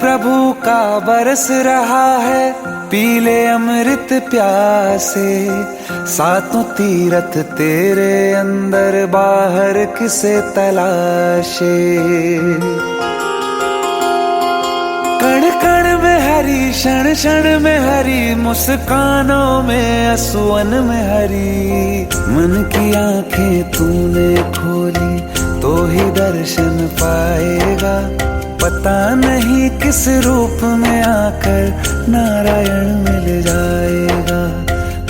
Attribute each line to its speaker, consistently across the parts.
Speaker 1: प्रभु का बरस रहा है, पीले अमृत प्यासे। सातों तीरथ तेरे अंदर, बाहर किसे तलाशे। कण कण में हरी, क्षण क्षण में हरी, मुस्कानों में असुवन में हरी। मन की आंखें तूने खोली तो ही दर्शन पाएगा। पता नहीं किस रूप में आकर नारायण मिल जाएगा।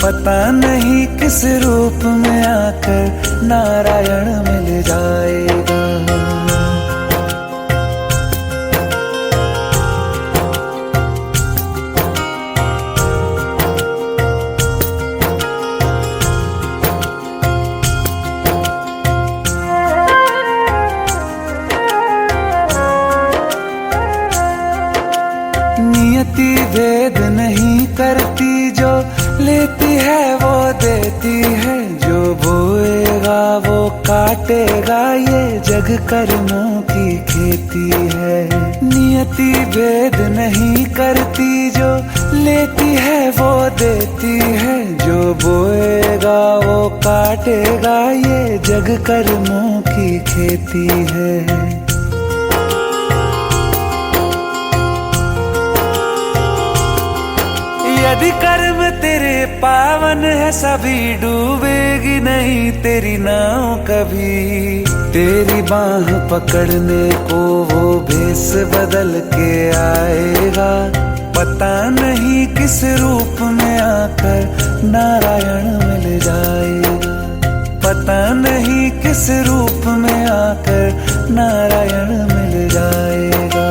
Speaker 1: पता नहीं किस रूप में आकर नारायण मिल जाएगा। नियति भेद नहीं करती, जो लेती है वो देती है। जो बोएगा वो काटेगा, ये जग कर्मों की खेती है। नियति भेद नहीं करती, जो लेती है वो देती है। जो बोएगा वो काटेगा, ये जग कर्मों की खेती है। यदि कर्म तेरे पावन है, सभी डूबेगी नहीं तेरी नाव कभी। तेरी बाह पकड़ने को वो भेष बदल के आएगा। पता नहीं किस रूप में आकर नारायण मिल जाएगा। पता नहीं किस रूप में आकर नारायण मिल जाएगा।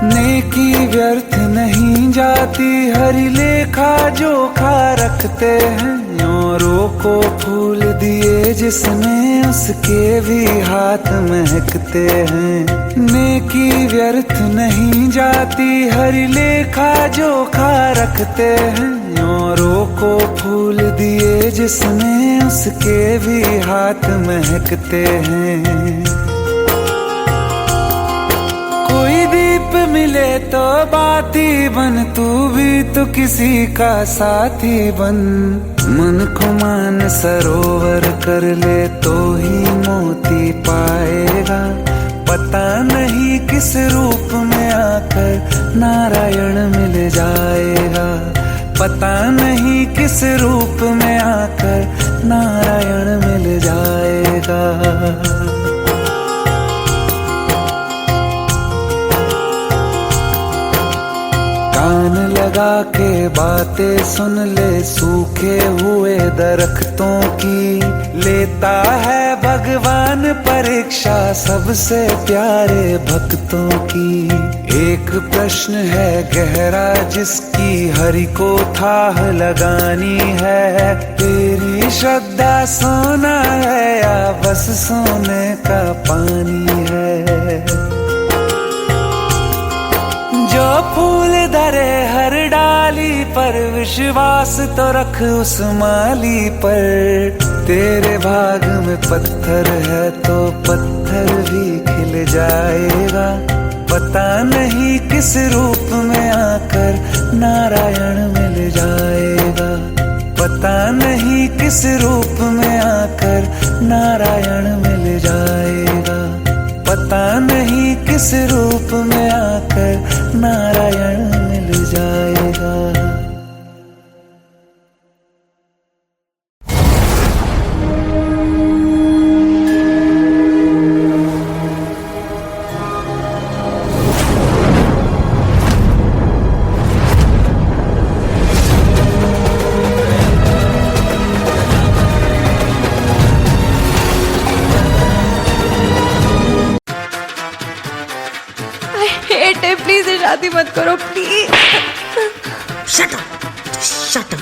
Speaker 1: नेकी व्यर्थ नहीं जाती, हरि लेखा जोखा रखते हैं। औरों को फूल दिए जिसने, उसके भी हाथ महकते हैं। नेकी व्यर्थ नहीं जाती, हरि लेखा जोखा रखते हैं। औरों को फूल दिए जिसने, उसके भी हाथ महकते हैं। कोई दीप मिले तो बाती बन, तू भी तो किसी का साथी बन। मन को मान सरोवर कर ले तो ही मोती पाएगा। पता नहीं किस रूप में आकर नारायण मिल जाएगा। पता नहीं किस रूप में आकर नारायण मिल जाएगा। कान लगा के बातें सुन ले, सूखे हुए दरख्तों की। लेता है भगवान परीक्षा सबसे प्यारे भक्तों की। एक प्रश्न है गहरा जिसकी हरि को थाह लगानी है। तेरी श्रद्धा सोना है या बस सोने का पानी है। जो फूल धरे हर डाली पर, विश्वास तो रख उस माली पर। तेरे भाग में पत्थर है तो पत्थर भी खिल जाएगा। पता नहीं किस रूप में आकर नारायण मिल जाएगा। पता नहीं किस रूप में आकर नारायण मिल जाएगा। पता नहीं किस रूप में आकर नारायण मिल जाएगा।
Speaker 2: प्लीज शादी मत करो please.
Speaker 3: Shut up, shut up.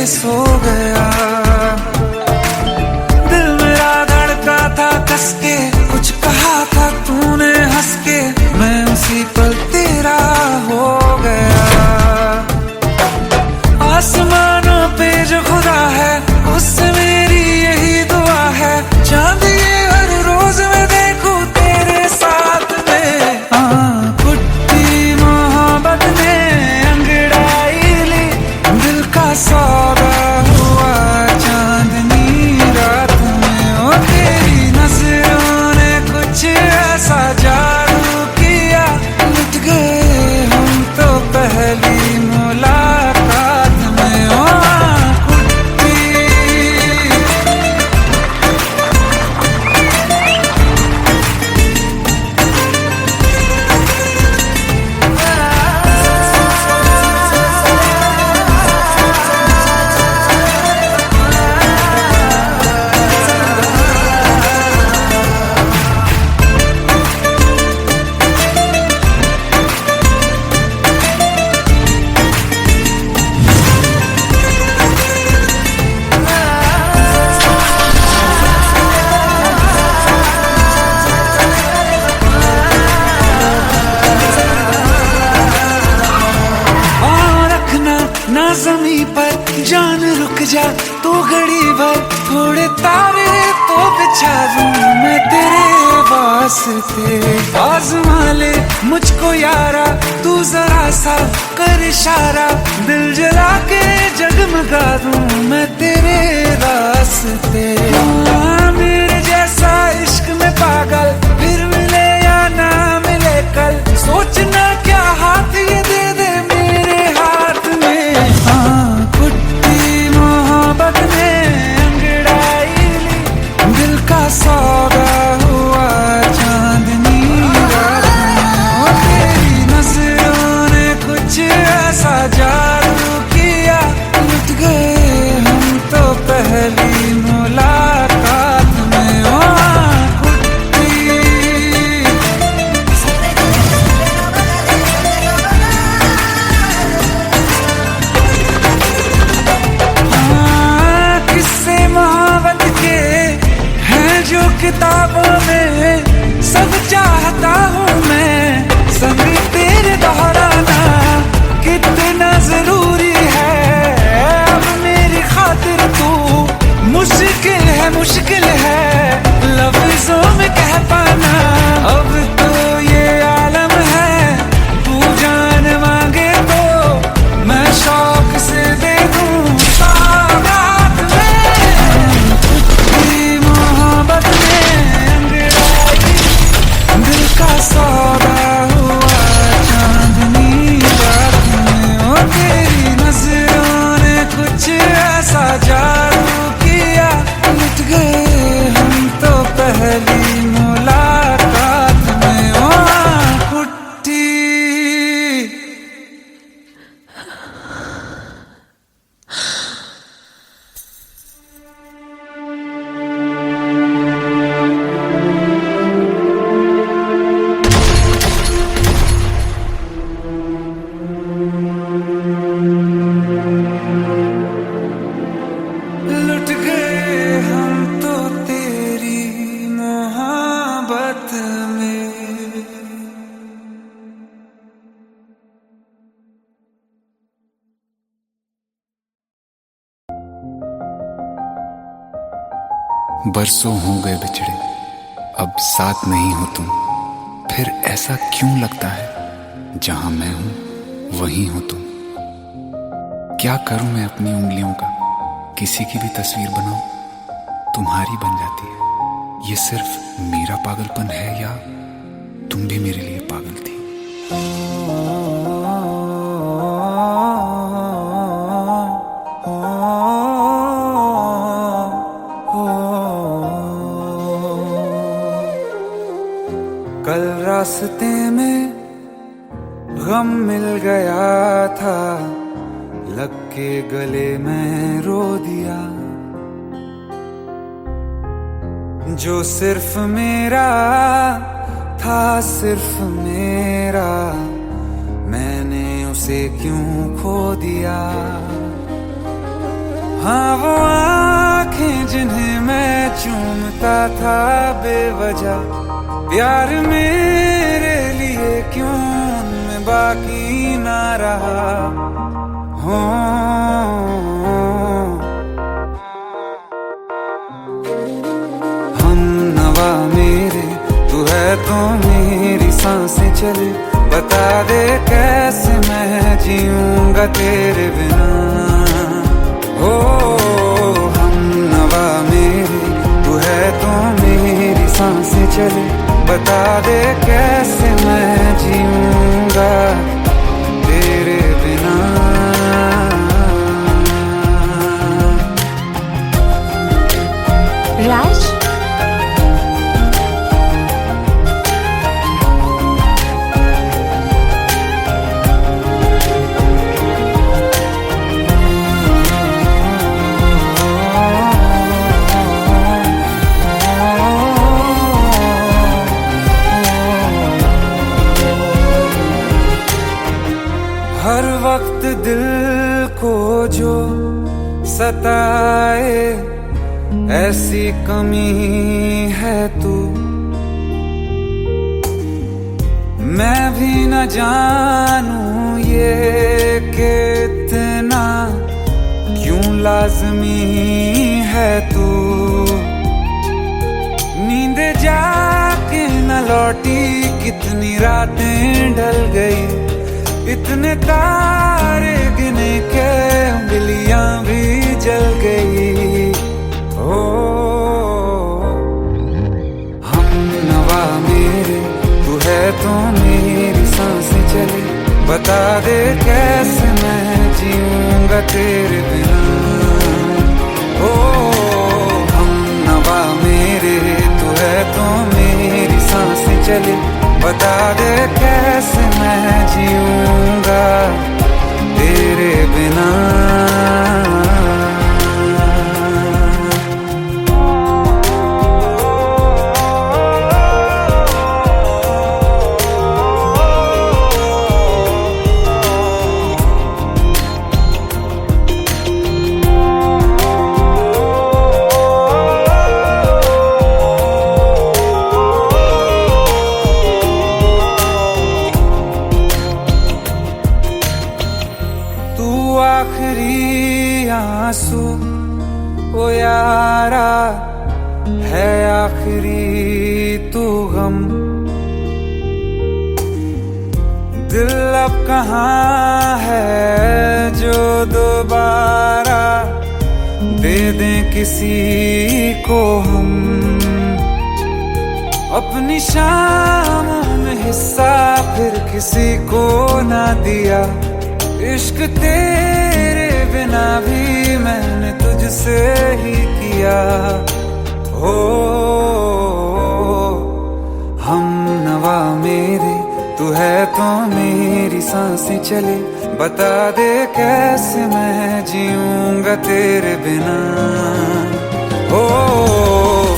Speaker 1: सो गया। दिल मेरा धड़का था कस के, कुछ कहा था तूने हंस के, मैं उसी पल तेरा हो गया। आसमानों पे जो खुदा है उससे मेरी यही दुआ है, चांद ये हर रोज मैं देखूं तेरे साथ में। कुट्टी मोहब्बत ने अंगड़ाई ली, दिल का सौदा हुआ चांदनी रात में। ओ तेरी नजरों ने कुछ ऐसा जादू किया, लुट गए हम तो पहली मुलाकात में। ओ कुट्टी ना ज़मीं पर जान रुक जा तू घड़ी भर, थोड़े तारे तो बिछा दूं मैं तेरे वास्ते। आज़मा ले मुझको यारा तू जरा सा कर इशारा, दिल जला के जगमगा दूं मैं तेरे रास्ते। मेरे जैसा इश्क में पागल फिर मिले या ना मिले कल, सोचना क्या हाथ ये दे दे मेरे हाथ में। कुट्टी मोहब्बत ने अंगड़ाई ली, दिल का सौदा हुआ चांदनी रात में। ओ तेरी नजरों ने कुछ ऐसा जादू किया, लुट गए हम तो पहली मुलाकात में। ओ कुट्टी किस्से मोहब्बत के हैं जो किताबों में, सब चाहता हूँ मैं संग तेरे दोहराना, कितना जरूरी है अब मेरी खातिर तू। मुश्किल है लफ्जों में कह पाना, अब तो ये आलम है तू जान मांगे तो मैं शौक से दे दूं सौगात में। कुट्टी मोहब्बत ने अंगड़ाई, दिल का सौदा हुआ चांदनी रात में। ओ तेरी नजरों ने कुछ ऐसा जादू किया, लुट गए हम तो पहली मुलाकात में। ओ कुट्टी लुट गए हम तो तेरी मोहब्बत में।
Speaker 4: बरसों हो गए बिछड़े, अब साथ नहीं हो तुम, फिर ऐसा क्यों लगता है जहां मैं हूं वहीं हो तुम। क्या करूं मैं अपनी उंगलियों का, किसी की भी तस्वीर बनाऊं तुम्हारी बन जाती है। ये सिर्फ मेरा पागलपन है या तुम भी मेरे लिए पागल थी।
Speaker 1: कल रास्ते में गम मिल गया था, लग के गले में रो दिया। जो सिर्फ मेरा था, सिर्फ मेरा, मैंने उसे क्यों खो दिया। हाँ वो आंखें जिन्हें मैं चूमता था बेवजह, प्यार मेरे लिए क्यों उनमें बाकी ना रहा हो। हम नवा मेरे तू है तो मेरी सांसें चले, बता दे कैसे मैं जीऊंगा तेरे बिना। हो हम नवा मेरे तू है तो मेरी सांसें चले, बता दे कैसे मैं जीऊंगा तेरे बिना।
Speaker 2: राज,
Speaker 1: हर वक्त दिल को जो सताए ऐसी कमी है तू, मैं भी न जानूं ये कि इतना क्यों लाज़मी है तू। नींद जाके न लौटी कितनी रातें ढल गई, इतने तारे गिने के उंगलियां भी जल गई। ओ हम नवा मेरे तू है तो मेरी सांसें चले, बता दे कैसे मैं जीऊंगा तेरे बिना। ओ हम नवा मेरे तू है तो मेरी सांसें चले, बता दे कैसे मैं जीऊंगा तेरे बिना। आखिरी आंसू ओ यारा है, आखिरी तू गम। दिल अब कहाँ है जो दोबारा दे दें किसी को हम, अपनी शामों में हिस्सा फिर किसी को ना दिया। इश्क तेरे बिना भी मैंने तुझसे ही किया। हो हम नवा मेरे तू है तो मेरी सांसें चले, बता दे कैसे मैं जीऊंगा तेरे बिना। हो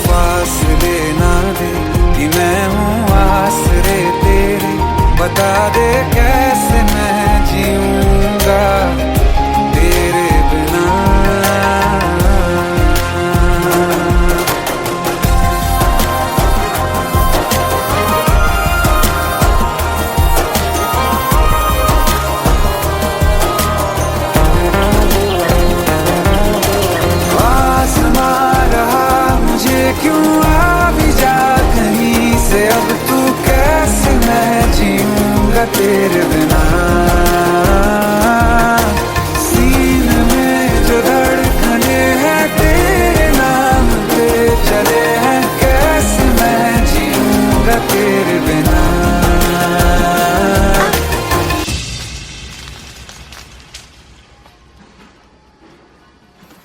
Speaker 1: फासले ना दे कि मैं हूँ आसरे तेरे, बता दे कैसे मैं जीऊंगा तेरे बिना। आसमां रहा मुझे क्यों आ भी जा कहीं से, अब तू कैसे मैं जीऊंगा तेरे बिना। सीने में जो धड़कने हैं तेरे नाम पे चले हैं, कैसे मैं जीऊंगा तेरे बिना।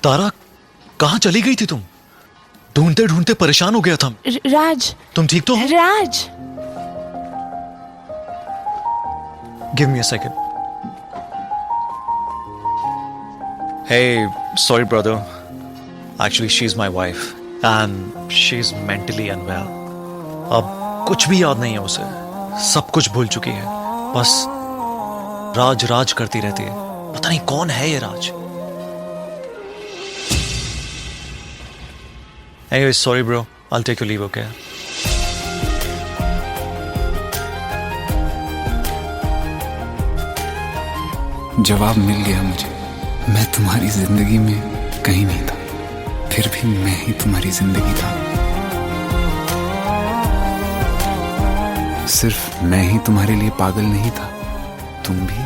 Speaker 5: तारा, कहाँ चली गई थी तुम? ढूंढते ढूंढते परेशान हो गया था।
Speaker 2: राज,
Speaker 5: तुम ठीक तो हो?
Speaker 2: Raj,
Speaker 5: give me a second. Hey, sorry brother. Actually, she's my wife and she's mentally unwell. अब कुछ भी याद नहीं है उसे, सब कुछ भूल चुकी है, बस राज राज करती रहती है। पता नहीं कौन है ये राज। Anyway, sorry bro, I'll take your leave, okay?
Speaker 4: जवाब मिल गया मुझे, मैं तुम्हारी जिंदगी में कहीं नहीं था, फिर भी मैं ही तुम्हारी जिंदगी था। सिर्फ मैं ही तुम्हारे लिए पागल नहीं था, तुम भी।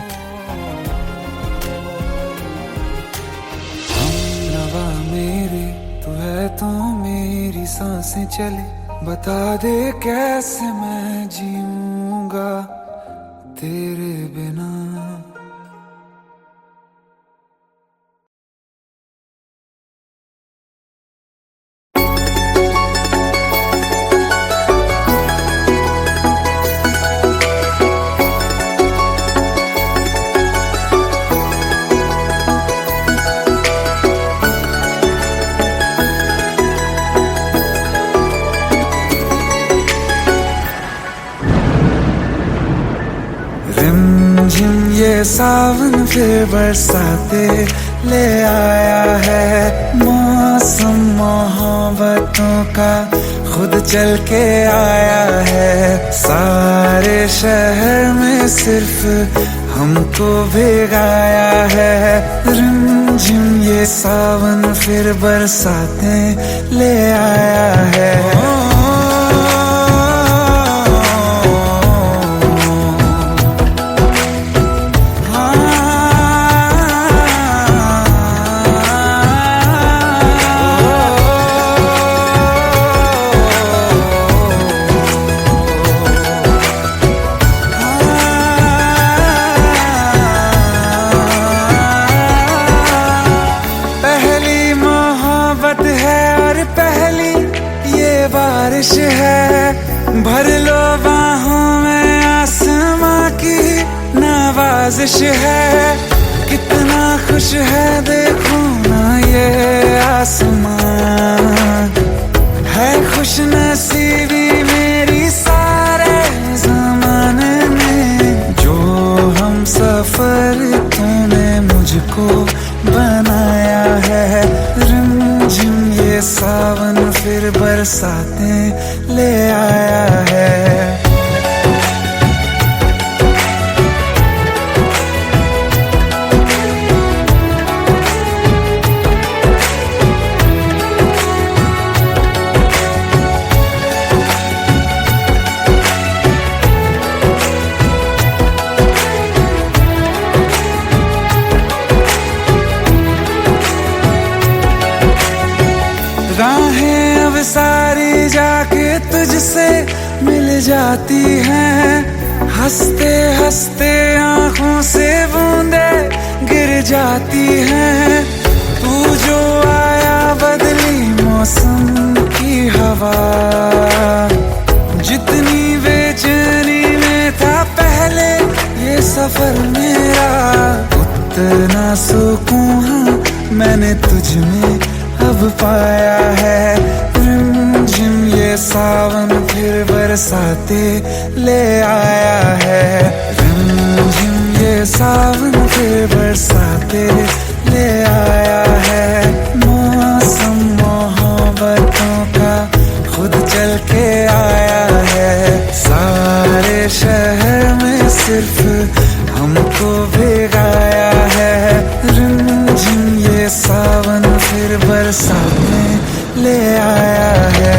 Speaker 1: हमनवा मेरे तू है तो मेरी सांसें चले, बता दे कैसे मैं जीऊंगा तेरे बिना। रिमझिम ये सावन फिर बरसाते ले आया है, मौसम मोहब्बतों का खुद चल के आया है। सारे शहर में सिर्फ हमको भिगाया है। रिमझिम ये सावन फिर बरसाते ले आया है। बारिश है भर लो बाहों में, आसमां की नवाजिश है। कितना खुश है देखो ना ये आसमां, है खुश नसीबी मेरी सारे ज़माने में। जो हम सफर तूने मुझको बनाया है। रिमझिम ये सावन फिर बरसाते ले आया है। राहें अब सारी जाके तुझसे मिल जाती हैं। हंसते हंसते आंखों से बूंदे गिर जाती हैं। तू जो आया बदली मौसम की हवा, जितनी बेचैनी में था पहले ये सफर मेरा, उतना सुकून मैंने तुझ में अब पाया है। रिमझिम ये सावन फिर बरसाते ले आया है। रिमझिम ये सावन फिर बरसाते ले आया है। मौसम मोहब्बतों का खुद चल के आया है। सारे शहर में सिर्फ हमको भिगाया है। रिमझिम ये सावन फिर बरसाते ले आया है।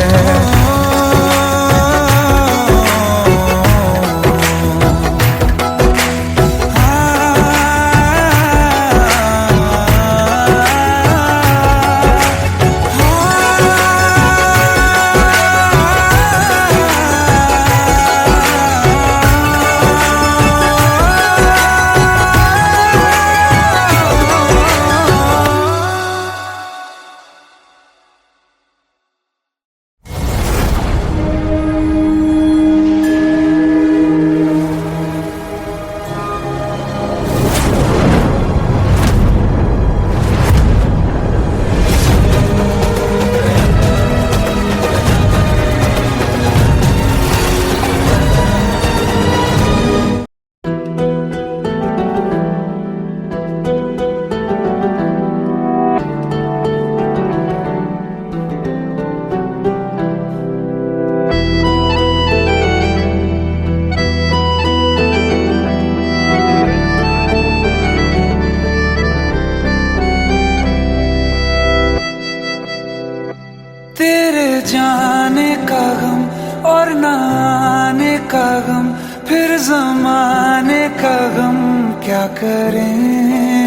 Speaker 1: तेरे जाने का गम और ना आने का गम, फिर जमाने का गम क्या करें।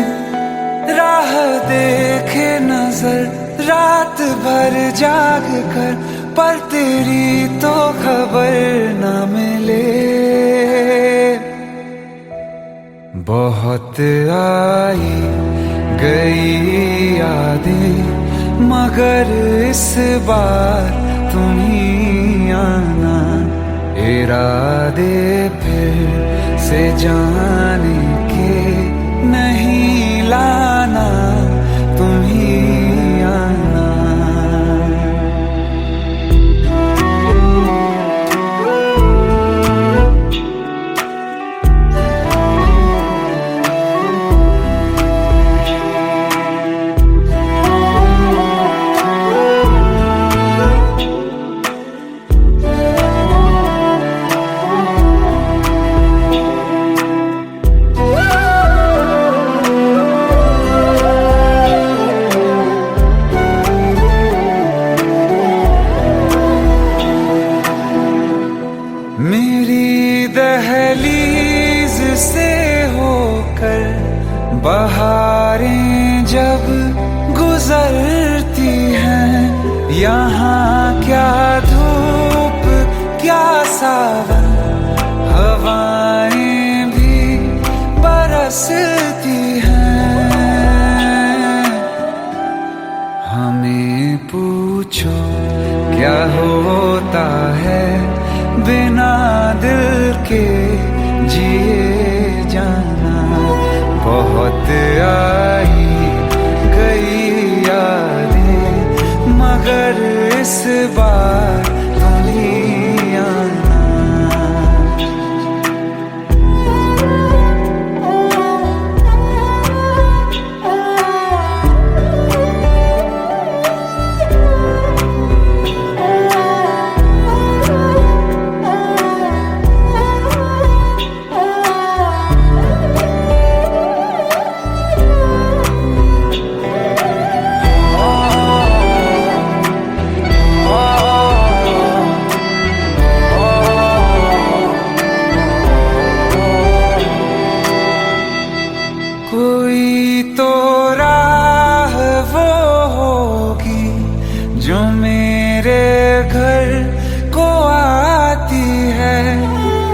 Speaker 1: राह देखे नजर रात भर जाग कर, पर तेरी तो खबर न मिले। बहुत आई गई यादें, मगर इस बार तुम ही आना। इरादे फिर से जाने के नहीं लाना, तुम ही आना। मेरी दहलीज से होकर बहारें जब गुजरती हैं, यहाँ क्या धूप क्या सावन, हवाएं भी बरसती हैं। हमें पूछो क्या होता है बिना दिल के जिए जाना। बहुत आई गई यादें, मगर इस बार तुम ही आना। कोई तो राह वो होगी जो मेरे घर को आती है।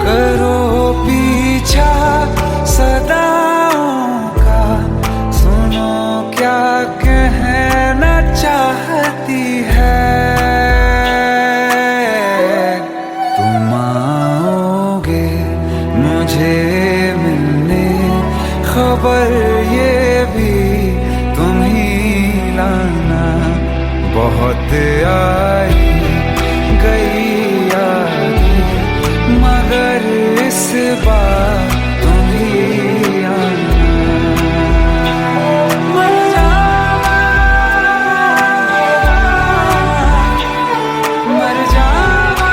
Speaker 1: करो पीछा सदाओं का, सुनो क्या कहना चाहती है। तुम आओगे मुझे मिलने, खबर ये भी तुम ही लाना। बहुत आई गई यादें, मगर इस बार तुम ही आना। मर जावा, मर जावा।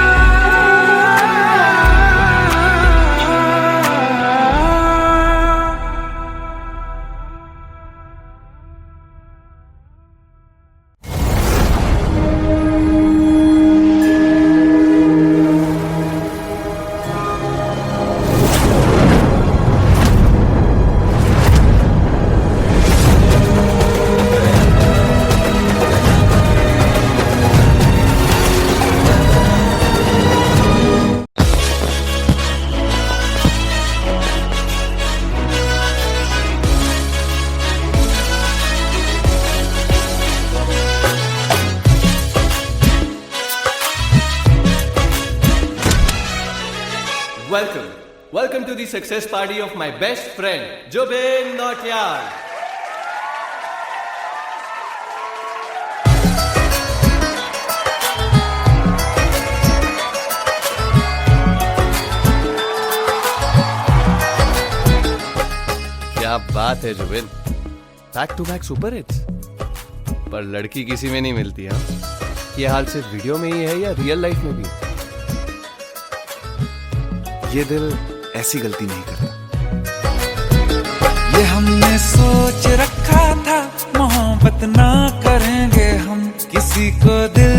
Speaker 6: Welcome to the success party of my best friend, Jobin Nautiyal. क्या बात है Zubin, back to back super hits. पर लड़की किसी में नहीं मिलती। हाँ, ये हाल सिर्फ वीडियो में ही है या रियल लाइफ में भी?
Speaker 4: ये दिल ऐसी गलती नहीं करता।
Speaker 1: ये हमने सोच रखा था मोहब्बत ना करेंगे हम, किसी को दिल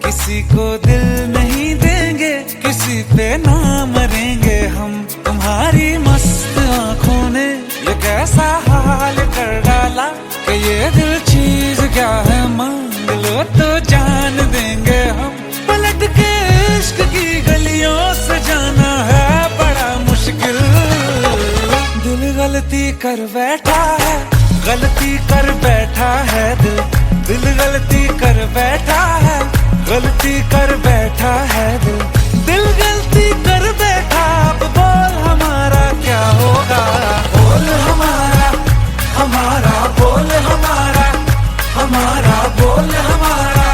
Speaker 1: किसी को दिल नहीं देंगे, किसी पे ना मरेंगे हम। तुम्हारी मस्त आंखों ने ये कैसा हाल कर डाला कि ये दिल चीज क्या है, मांग लो तो जान देंगे हम। पलट के इश्क की गलियों से जाना है बड़ा मुश्किल। दिल गलती कर बैठा है, गलती कर बैठा है दिल। दिल गलती कर बैठा है, गलती कर बैठा है दिल। दिल गलती कर बैठा, अब बोल हमारा क्या होगा। बोल हमारा, हमारा बोल हमारा, हमारा बोल हमारा,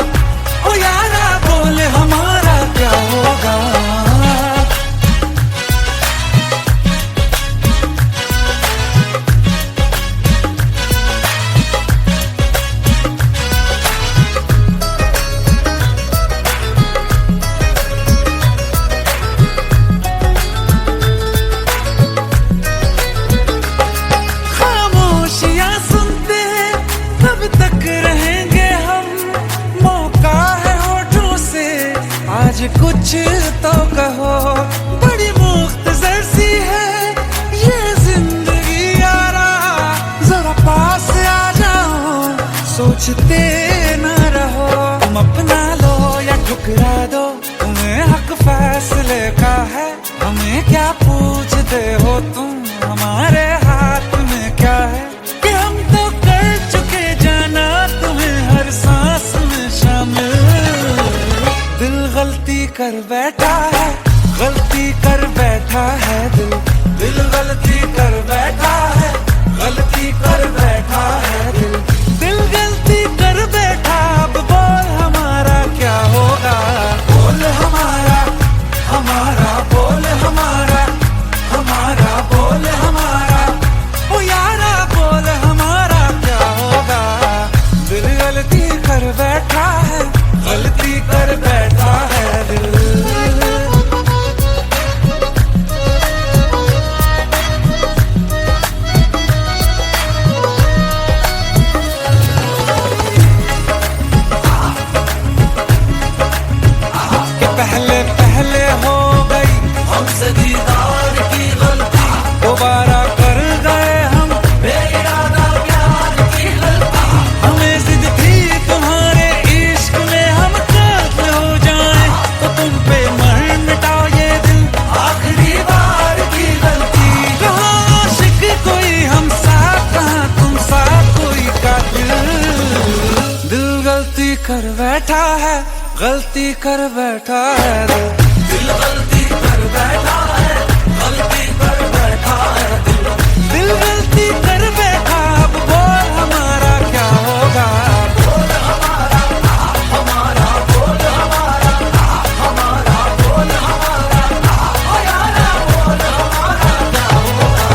Speaker 1: ओ यारा बोल हमारा क्या होगा। कुछ तो कहो, बड़ी मुख्तसर सी है ये जिंदगी यारा। जरा पास आ जाओ, सोचते न रहो। तुम अपना लो या ठुकरा दो, तुम्हें हक फैसले का है। हमें क्या पूछते हो तुम, हमारे हाथ में क्या है। कि हम तो कर चुके जाना तुम्हें हर सांस में शामिल। दिल गलती कर बैठा है, गलती कर बैठा है दिल। दिल गलती कर बैठा है, गलती कर बैठा है दिल। दिल गलती कर बैठा, अब बोल हमारा क्या होगा। बोल हमारा, हमारा बोल हमारा, हमारा बोल हमारा, ओ यारा बोल हमारा क्या होगा। दिल गलती कर बैठा है, गलती कर बैठा है दिल। कि पहले पहले हो गई हमसे दीदार की गलती, दोबारा कर गए हम बेइरादा प्यार की गलती। हमें जिद थी तुम्हारे इश्क में हम काफिर हो जाएं, तो तुम पे मर मिटाओ ये दिल आखिरी बार की गलती। कहाँ आशिक कोई हम साथ, कहाँ तुम साथ कोई कातिल। दिल गलती कर बैठा है, गलती कर बैठा है दिल। दिल गलती कर बैठा है, गलती कर बैठा है दिल। दिल गलती कर बैठा, अब बोल हमारा क्या होगा। बोल हमारा, हमारा बोल हमारा, हमारा बोल हमारा, ओ यारा बोल हमारा क्या होगा।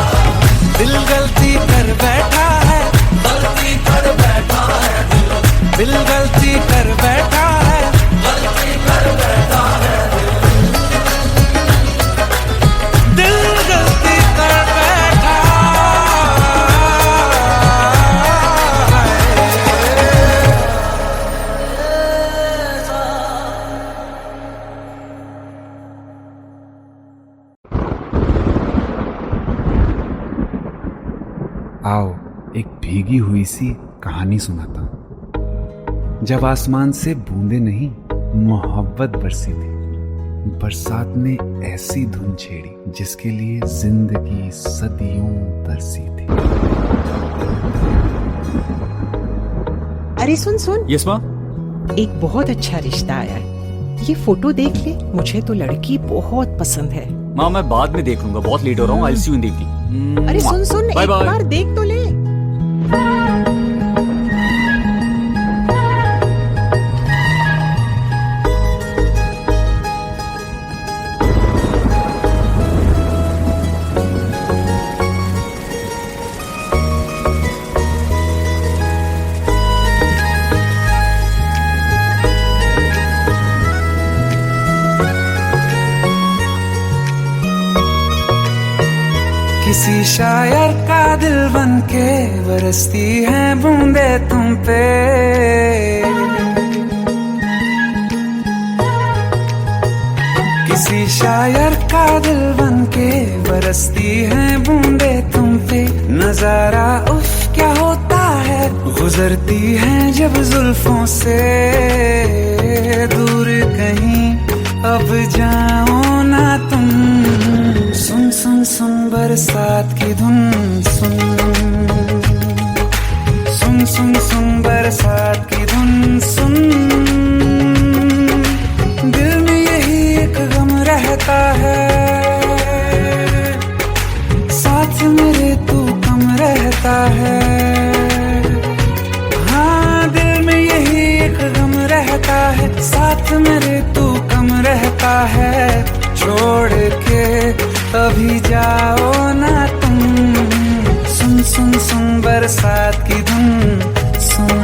Speaker 1: दिल गलती कर बैठा है, गलती कर बैठा है दिल। दिल गलती कर बैठा है, गलती कर बैठा है दिल। दिल गलती कर बैठा
Speaker 4: आओ एक भीगी हुई सी कहानी सुनाता हूं। जब आसमान से बूंदे नहीं मोहब्बत बरसी थी, बरसात ने ऐसी धुन छेड़ी जिसके लिए जिंदगी सदियों तरसी थी।
Speaker 7: अरे सुन सुन,
Speaker 8: यस माँ।
Speaker 7: एक बहुत अच्छा रिश्ता आया है, ये फोटो देख ले। मुझे तो लड़की बहुत पसंद है।
Speaker 8: माँ मैं बाद में देख लूंगा, बहुत लेट हो रहा हूँ। आई सी यू इन द इवनिंग।
Speaker 7: अरे सुन सुन, एक बार देख तो ले।
Speaker 1: किसी शायर का दिल बन के बरसती हैं बूंदे तुम पे। शायर का दिल बनके बरसती हैं बूंदे तुम पे, नजारा उफ क्या होता है, गुजरती हैं जब जुल्फों से दूर कहीं अब जाओ ना तुम। सुन सुन सुन बरसात की धुन सुन, सुन सुन सुन बरसात की धुन सुन। दिल में यही एक गम रहता है, साथ मेरे तू कम रहता है। हाँ दिल में यही एक गम रहता है, साथ मेरे तू कम रहता है। छोड़ के अभी जाओ ना तुम, सुन सुन सुन बरसात की धुन सुन।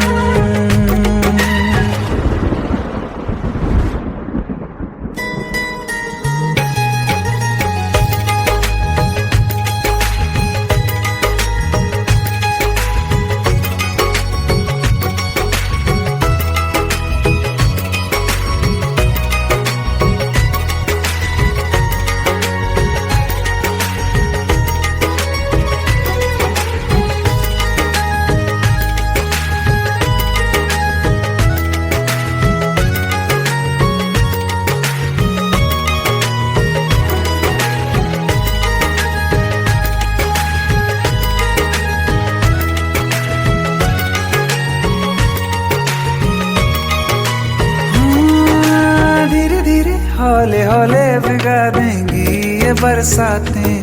Speaker 1: हौले हौले भिगा देंगी ये बरसातें,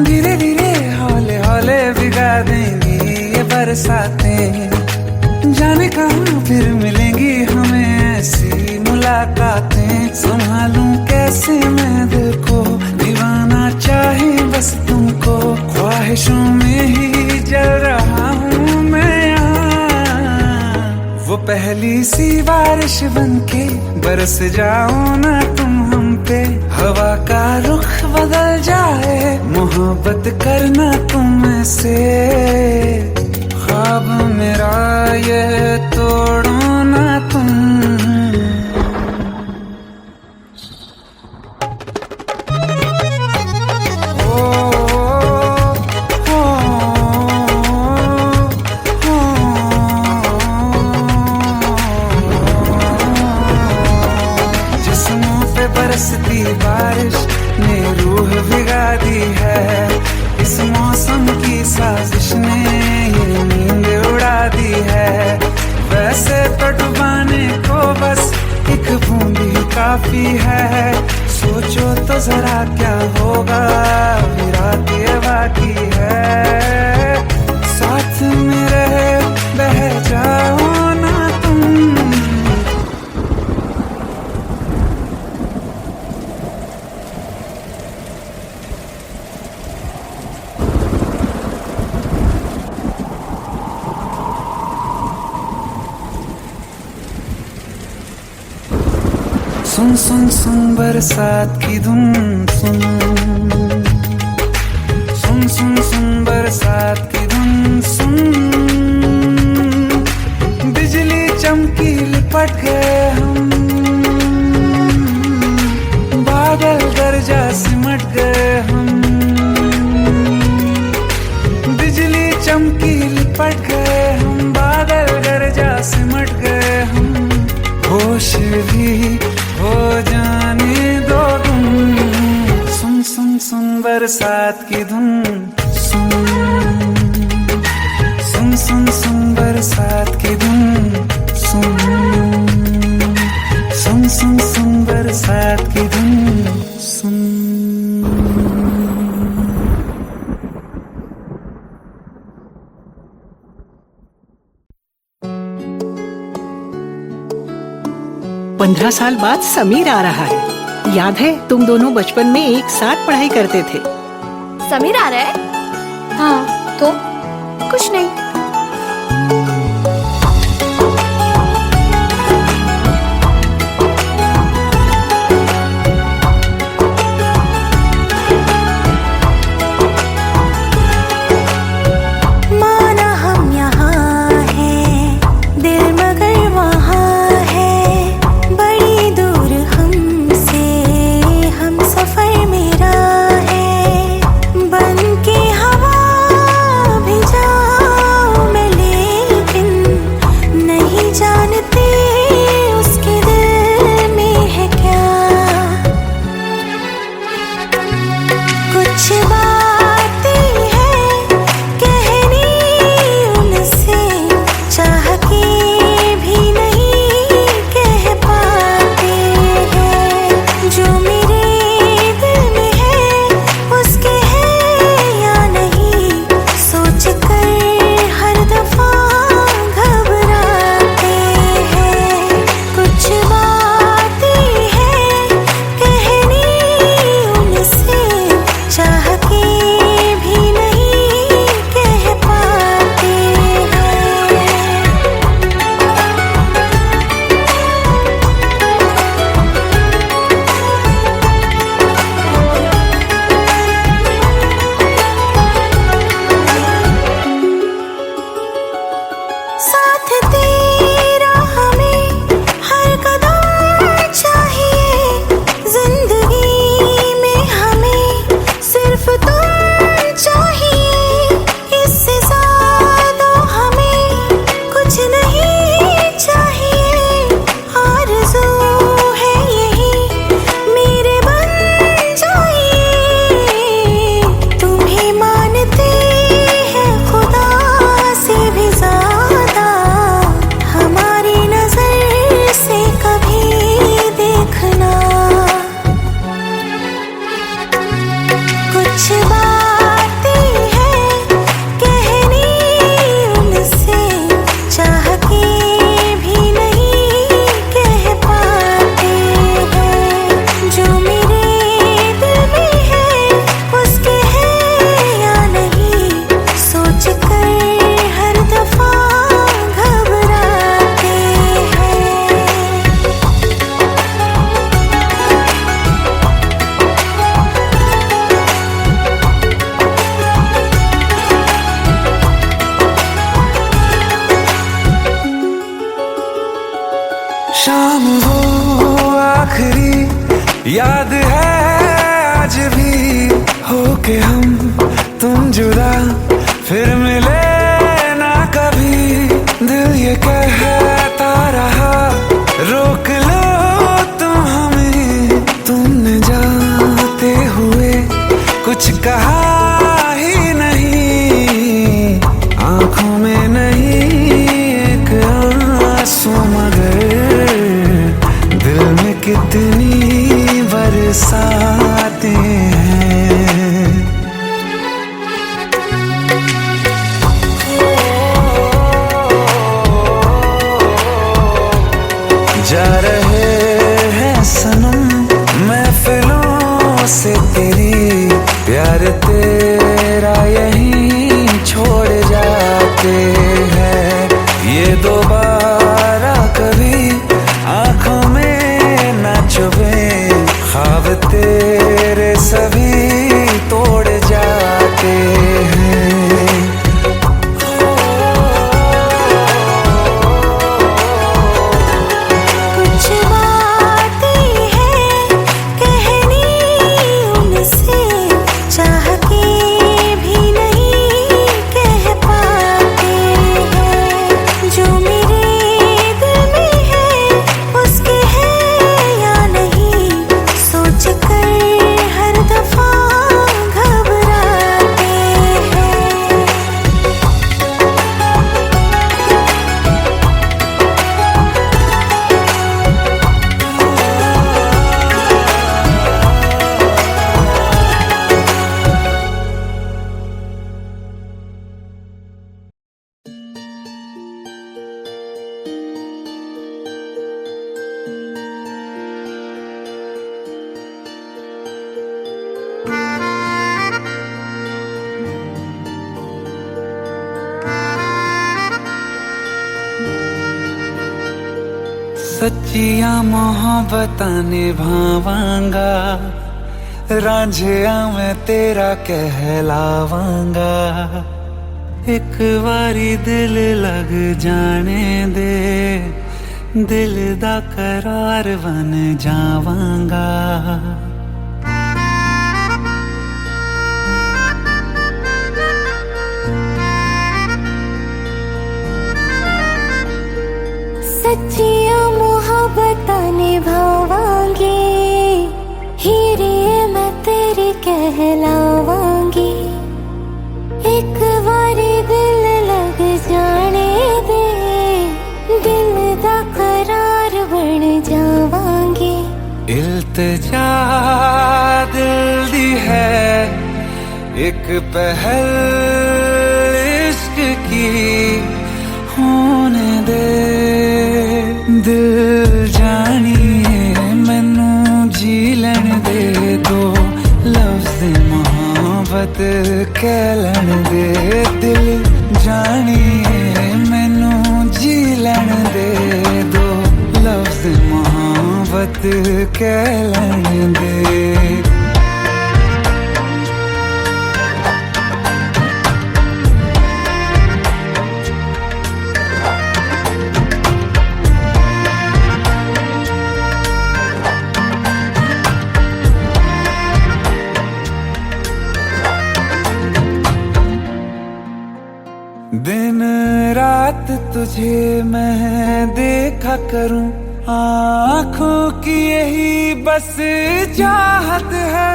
Speaker 1: धीरे धीरे हौले हौले भिगा देंगी ये बरसातें। जाने कहाँ फिर मिलेंगी हमें ऐसी मुलाकातें, संभालूं कैसे मैं दिल को, दीवाना चाहे बस तुमको। ख्वाहिशों में ही जल रहा हूँ मैं, वो पहली सी बारिश बनके बरस जाओ ना तुम हम पे। हवा का रुख बदल जाए, मोहब्बत करना तुम से, ख्वाब मेरा ये तोड़ो ना तुम। बरसती बारिश ने रूह भिगा दी है, इस मौसम की साजिश ने ये नींद उड़ा दी है। वैसे तो डुबाने को बस एक बूंद ही काफी है, सोचो तो जरा क्या होगा, अभी रात ये बाकी है। साथ मेरे बह जाओ ना तुम। सुन सुन सुन बरसात की धुन सुन, सुन सुन सुन बरसात की धुन सुन। बिजली चमकी लिपट गए हम, बादल गरजा सिमट गए हम। बिजली चमकी लिपट गए हम, बादल गरजा सिमट गए हम। होश भी हो जाने दो तुम, सुन सुन सुन बरसात की धुन सुन, सुन सुन सुन बरसात की धुन सुन, सुन सुन सुन बरसात की धुन सुन।
Speaker 7: पंद्रह साल बाद समीर आ रहा है। याद है तुम दोनों बचपन में एक साथ पढ़ाई करते थे।
Speaker 2: समीर आ रहा है? हाँ तो कुछ नहीं।
Speaker 3: माना हम यहाँ हैं, दिल मगर
Speaker 9: साथ तेरा हमें हर कदम चाहिए, जिंदगी में हमें सिर्फ तुम चाहिए, इससे ज्यादा हमें कुछ नहीं चाहिए। आरज़ू है यही मेरे बन जाइए, तुम्हें मानते हैं खुदा से भी ज्यादा, हमारी नजर से कभी देखना। कुछ बातें हैं कहनी उनसे, चाह के भी नहीं कह पाते हैं, जो मेरे दिल में है उसके है या नहीं, सोच कर हर दफा घबराते हैं।
Speaker 1: शाम वो आखिरी याद है आज भी, होके हम तुम जुदा फिर मिले ना कभी। दिल ये कहता रहा रोक लो तुम हमें, तुमने जाते हुए कुछ कहा ही नहीं, आंखों में नहीं एक आंसू मगर दिल में कितनी बरसाते हैं। जा रहे हैं सनम महफिलों से तेरी, प्यार तेरा यहीं छोड़ जाते हैं, ये दोबारा कभी आंखों में ना चुभे, ख्वाब तेरे सभी तोड़ जाते हैं।
Speaker 9: कुछ बातें हैं कहनी उनसे, चाह के भी नहीं कह पाते हैं, जो मेरे दिल में है उसके है या नहीं, सोच कर हर दफा घबराते हैं।
Speaker 1: सच्चिया मोहब्बतां निभावांगा, रांझिया मैं तेरा कहलावांगा, एक बारी दिल लग जाने दे, दिल दा करार बन जावांगा।
Speaker 9: सच्चिया मोहब्बतां निभावांगी, हीरे मैं तेरी कहलावांगी, एक बारी दिल लग जाने दे, दिल दा करार बन जावांगी।
Speaker 1: इल्तिजा दिल दी है एक पहल इश्क की, होने दे दिल जानिए मैनू जी लैन दे, दो लफ्ज़ मोहब्बत कह लैन दे, दिल जानिए मैनू जी लैन दे, दो लफ्ज़ मोहब्बत कह लैन दे। रात तुझे मैं देखा करूं, आँखों की यही बस चाहत है।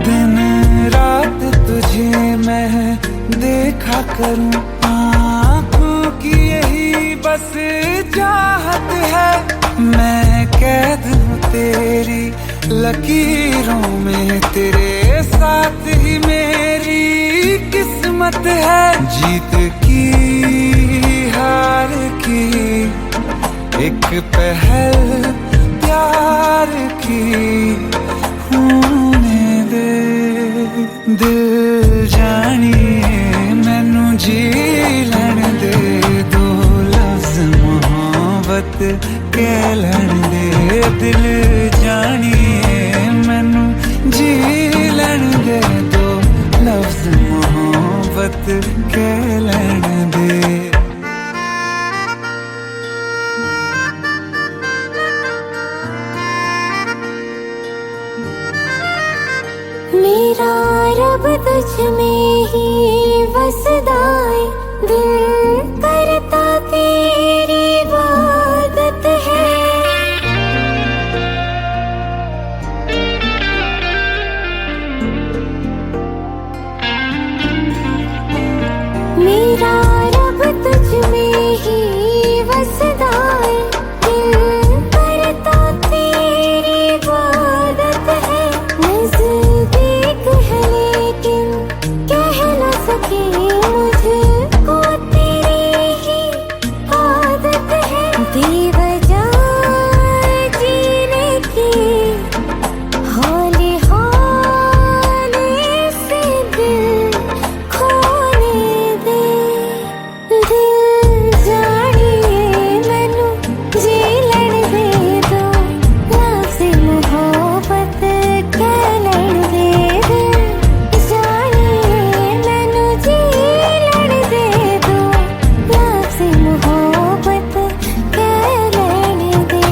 Speaker 1: दिन रात तुझे मैं देखा करूं, आँखों की यही बस चाहत है। मैं कैद हूँ तेरी लकीरों में, तेरे साथ ही मेरी किस्मत है। जीत की हार की एक पहल प्यार की होने दे। दिल जानिए मैनू जी लैण दे, दो लफ्ज मोहब्बत कह लैण दे। दिल जानिए मैनू जी लैण दे, दो लफ्ज मोहब्बत कह लैण दे।
Speaker 9: मेरा रब तुझ में ही वसदा है, दिल करता तेरी इबादत है। मेरा रब तुझ में ही वसदा है, दिल करता तेरी इबादत है। नज़दीक है लेकिन कह न सके, मुझको तेरी ही आदत है। बेवजह जीने की हौले हौले से दिल खोने दे। दिल जानिए मैनू जी लैण दे, दो लफ्ज़ मोहब्बत कह लैण दे। दिल जानिए मैनू जी लैण दे, दो लफ्ज़ मोहब्बत कह लैण दे।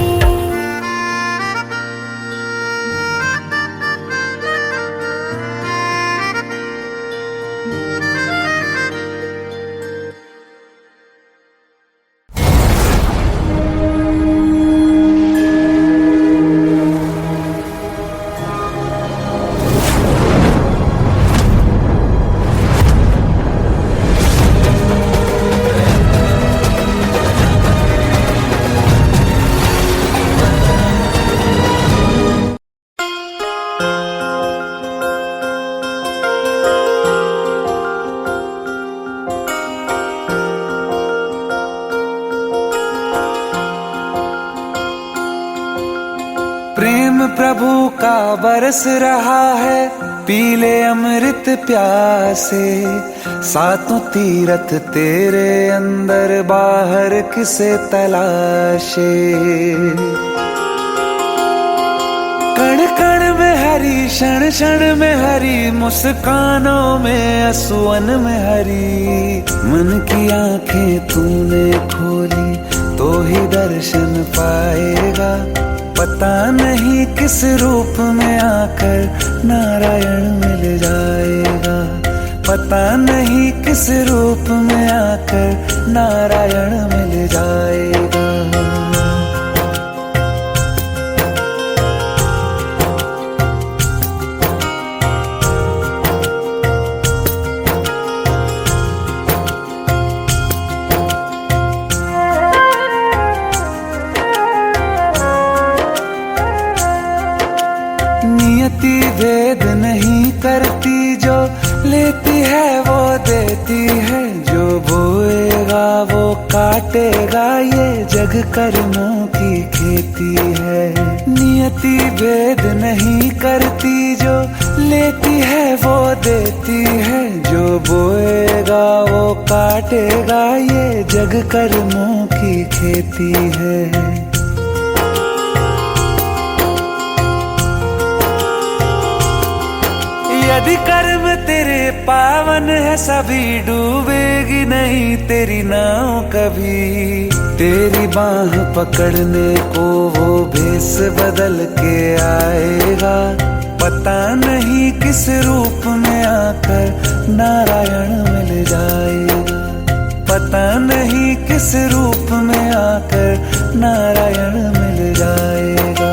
Speaker 1: प्रेम प्रभु का बरस रहा है, पीले अमृत प्यासे। सातों तीरथ तेरे अंदर बाहर किसे तलाशे। कण कण में हरी, क्षण क्षण में हरी, मुस्कानों में असुवन में हरी। मन की आंखें तूने खोली तो ही दर्शन पाएगा। पता नहीं किस रूप में आकर नारायण मिल जाएगा। पता नहीं किस रूप में आकर नारायण मिल जाएगा। नियति भेद नहीं करती, जो लेती है वो देती है। जो बोएगा वो काटेगा, ये जग कर्मों की खेती है। नियति भेद नहीं करती, जो लेती है वो देती है। जो बोएगा वो काटेगा, ये जग कर्मों की खेती है। यदि कर्म तेरे पावन है, सभी डूबेगी नहीं तेरी नाव कभी। तेरी बाह पकड़ने को वो भेस बदल के आएगा, पता नहीं किस रूप में आकर नारायण मिल जाएगा, पता नहीं किस रूप में आकर नारायण मिल जाएगा।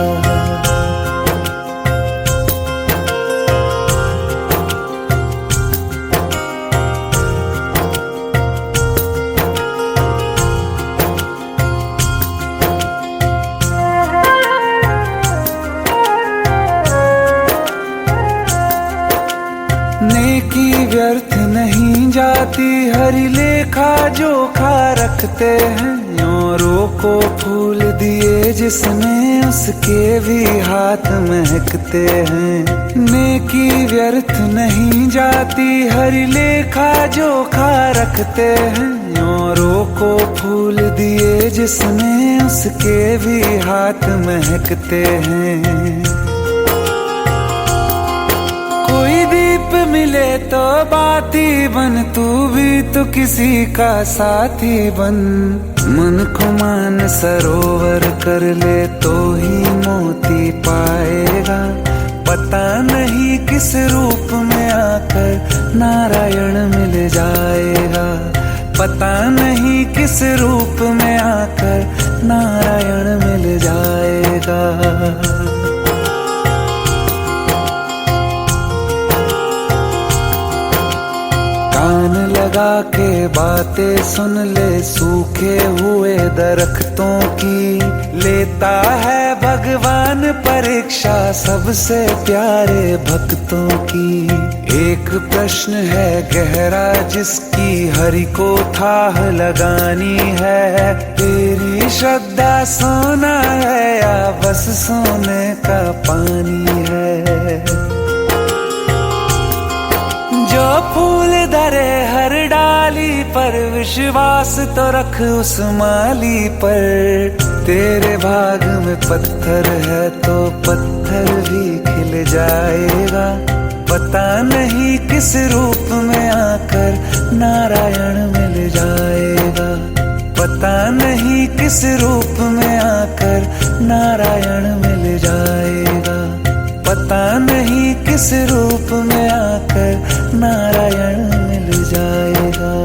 Speaker 1: नेकी व्यर्थ नहीं जाती, हरि लेखा जोखा रखते हैं, औरों को फूल दिए जिसने उसके भी हाथ महकते हैं। नेकी व्यर्थ नहीं जाती, हरि लेखा जोखा रखते हैं, औरों को फूल दिए जिसने उसके भी हाथ महकते हैं। कोई दीप मिले तो बाती बन, तू भी तो किसी का साथी बन, मन को मान सरोवर कर ले तो ही मोती पाएगा, पता नहीं किस रूप में आकर नारायण मिल जाएगा, पता नहीं किस रूप में आकर नारायण मिल जाएगा। कान लगा के बातें सुन ले सूखे हुए दरख्तों की, लेता है भगवान परीक्षा सबसे प्यारे भक्तों की। एक प्रश्न है गहरा जिसकी हरि को थाह लगानी है, तेरी श्रद्धा सोना है या बस सोने का पानी है। जो फूल धरे हर डाली पर, विश्वास तो रख उस माली पर, तेरे भाग में पत्थर है तो पत्थर भी खिल जाएगा, पता नहीं किस रूप में आकर नारायण मिल जाएगा, पता नहीं किस रूप में आकर नारायण मिल जाएगा, पता नहीं किस रूप में आकर नारायण मिल जाएगा।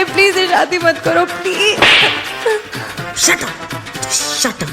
Speaker 2: प्लीज शादी मत करो please.
Speaker 3: Shut up, shut up.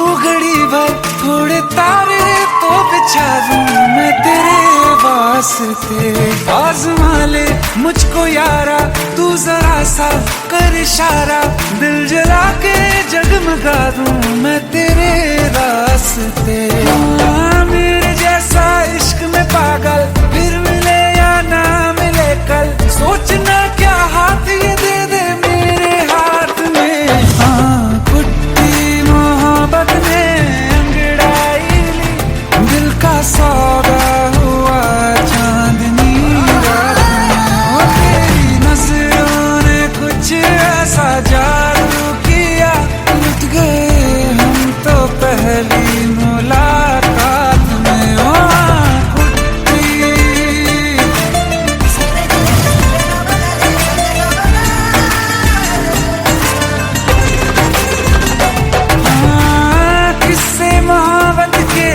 Speaker 1: तू घड़ी भर थोड़े तारे तो बिछा दूं मैं तेरे वास्ते। आज़मा ले मुझको यारा, तू जरा सा कर इशारा, दिल जला के जगमगा दूं मैं तेरे रास्ते। मेरे जैसा इश्क में पागल फिर मिले या ना मिले कल, सोचना क्या हाथ ये दे दे मेरे हाथ में। हाँ कुट्टी मोहब्बत ने अंगड़ाई ली, दिल का सौदा हुआ चांदनी रात में। तेरी नजरों ने कुछ ऐसा जादू किया, लुट गए हम तो पहली मुलाकात में। ओ कुट्टी किस्से मोहब्बत के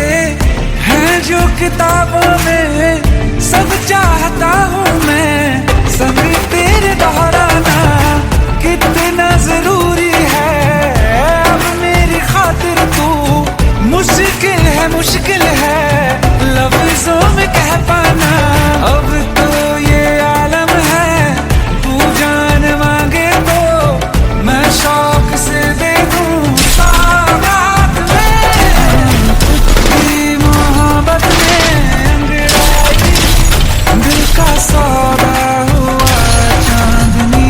Speaker 1: हैं जो किताबों में, सब चाहता हूँ मैं संग तेरे दोहराना, कितना जरूरी है अब मेरी खातिर तू। मुश्किल है लफ्जों में कह पाना, अब तो ये आलम है तू जान मांगे तो मैं शौक से दे दूं सौगात में। तेरी मोहब्बत में अंगड़ाई, दिल का सौदा हुआ चांदनी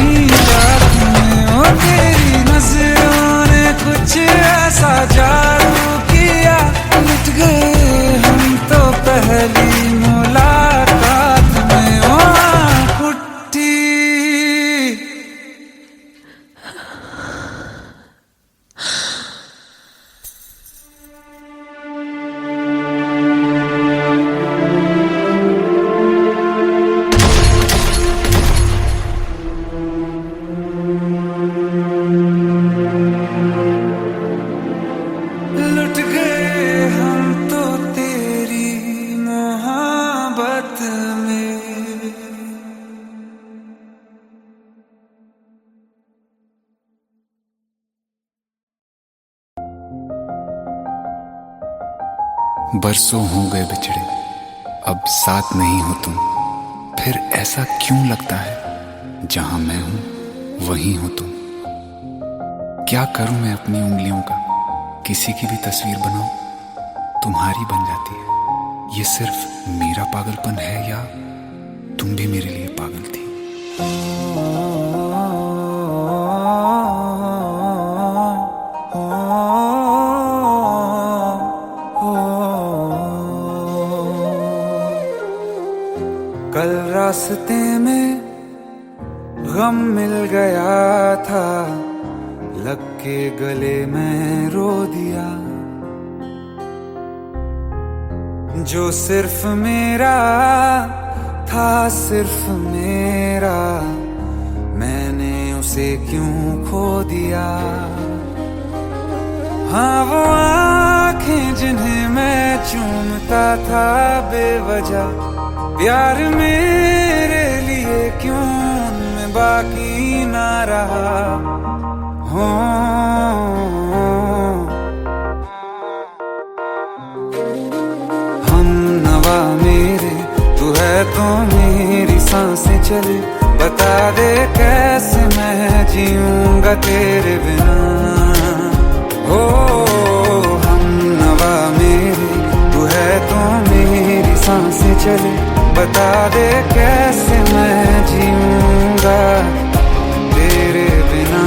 Speaker 1: रात में। ओ तेरी नजरों ने कुछ ऐसा जादू किया, लुट गए हम तो पहली मुलाकात में। ओ कुट्टी लुट गए हम तो तेरी मोहब्बत में।
Speaker 4: बरसों हो गए बिछड़े, अब साथ नहीं हो तुम, फिर ऐसा क्यों लगता है जहां मैं हूं वहीं हो तुम। क्या करूं मैं अपनी उंगलियों का, किसी की भी तस्वीर बनाऊं तुम्हारी बन जाती है। ये सिर्फ मेरा पागलपन है या तुम भी मेरे लिए पागल थी।
Speaker 1: कल रास्ते में गम मिल गया था, लग के गले में रो दिया। जो सिर्फ मेरा था सिर्फ मेरा, मैंने उसे क्यों खो दिया। हाँ वो आंखें जिन्हें मैं चूमता था बेवजह, प्यार मेरे लिए क्यों उनमें बाकी ना रहा। हो हम नवा मेरे, तू है तो मेरी सांसें चले, बता दे कैसे मैं जीऊंगा तेरे बिना। हो हम नवा मेरे, तू है तो मेरी सांसें चले, बता दे कैसे मैं जीऊंगा तेरे बिना।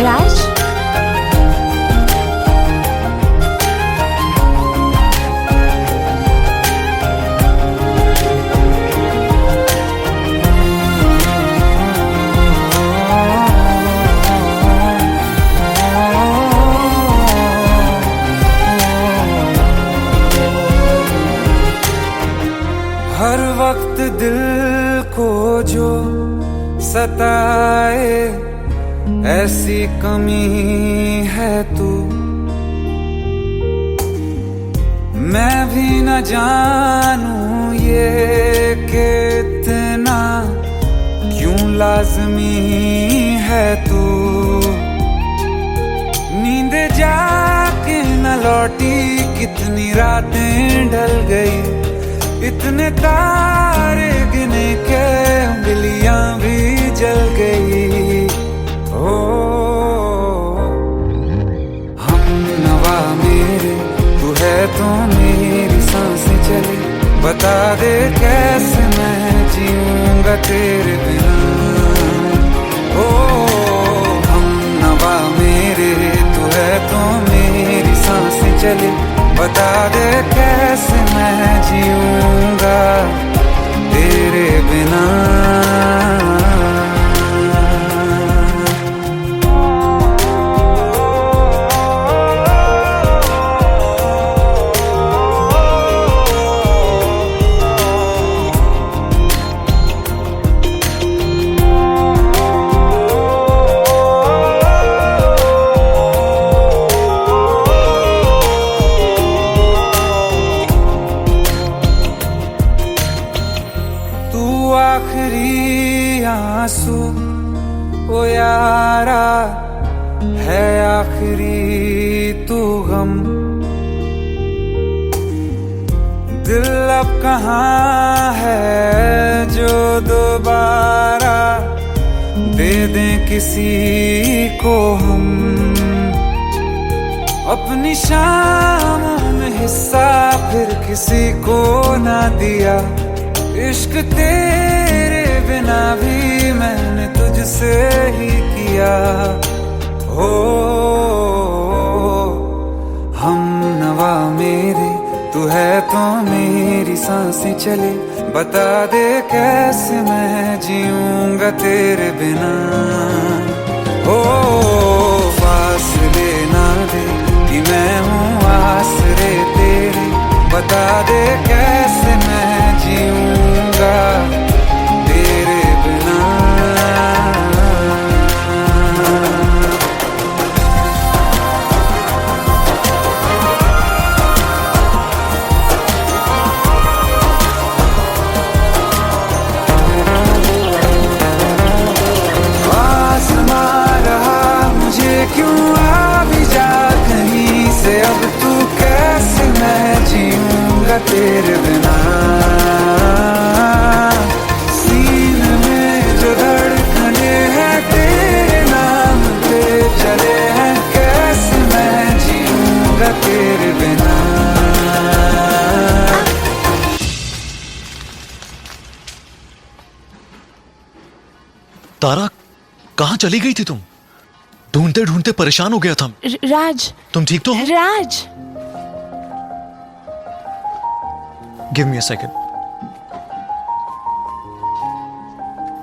Speaker 2: राज
Speaker 1: हर वक्त दिल को जो सताए ऐसी कमी है तू, मैं भी न जानूं ये कि इतना क्यों लाजमी है तू। नींद जाके न लौटी कितनी रातें ढल गई, इतने तारे गिने के उंगलियां भी जल गई। ओ हम नवा मेरे तू है तो मेरी सांसें चले, बता दे कैसे मैं जीऊंगा तेरे बिना। ओ हम नवा मेरे तू है तो मेरी सांसें चले, बता दे कैसे मैं जीऊंगा तेरे बिना। आखिरी आंसू ओ यारा है, आखिरी तू गम। दिल अब कहाँ है जो दोबारा दे दें किसी को हम। अपनी शामों में हिस्सा फिर किसी को ना दिया, इश्क तेरे बिना भी मैंने तुझसे ही किया। हो हम नवा मेरे तू है तो मेरी सांसें चले, बता दे कैसे मैं जीऊंगा तेरे बिना। हो फासले ना दे कि मैं हूँ आसरे तेरे, बता दे कैसे मैं जीऊंगा तेरे बिना। आसमां रहा मुझे क्यों आ भी जा कहीं से, अब तू कैसे मैं जीऊंगा तेरे बिना। सीने में जो धड़कने हैं तेरे नाम पे चले हैं, कैसे मैं जीऊंगा तेरे बिना।
Speaker 5: तारा कहाँ चली गई थी तुम? ढूंढते ढूंढते परेशान हो गया था।
Speaker 2: राज,
Speaker 5: तुम ठीक तो हो?
Speaker 2: राज,
Speaker 5: Give me a second.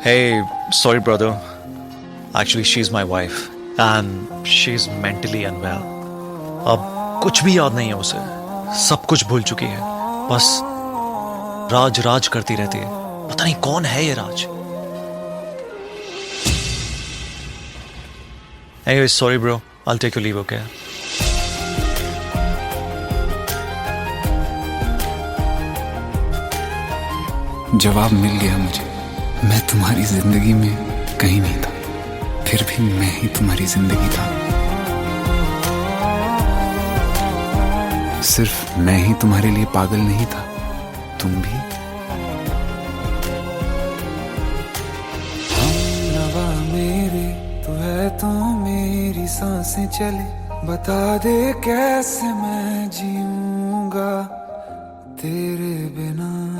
Speaker 5: Hey, sorry brother. Actually, she's my wife and she's mentally unwell. अब कुछ भी याद नहीं है उसे, सब कुछ भूल चुकी है, बस राज राज करती रहती है। पता नहीं कौन है ये राज। Anyway, sorry bro. I'll take your leave, okay?
Speaker 4: जवाब मिल गया मुझे। मैं तुम्हारी जिंदगी में कहीं नहीं था, फिर भी मैं ही तुम्हारी जिंदगी था। सिर्फ मैं ही तुम्हारे लिए पागल नहीं था, तुम भी।
Speaker 1: हम नवा मेरे तू है तो मेरी सांसें चले, बता दे कैसे मैं जीऊंगा तेरे बिना।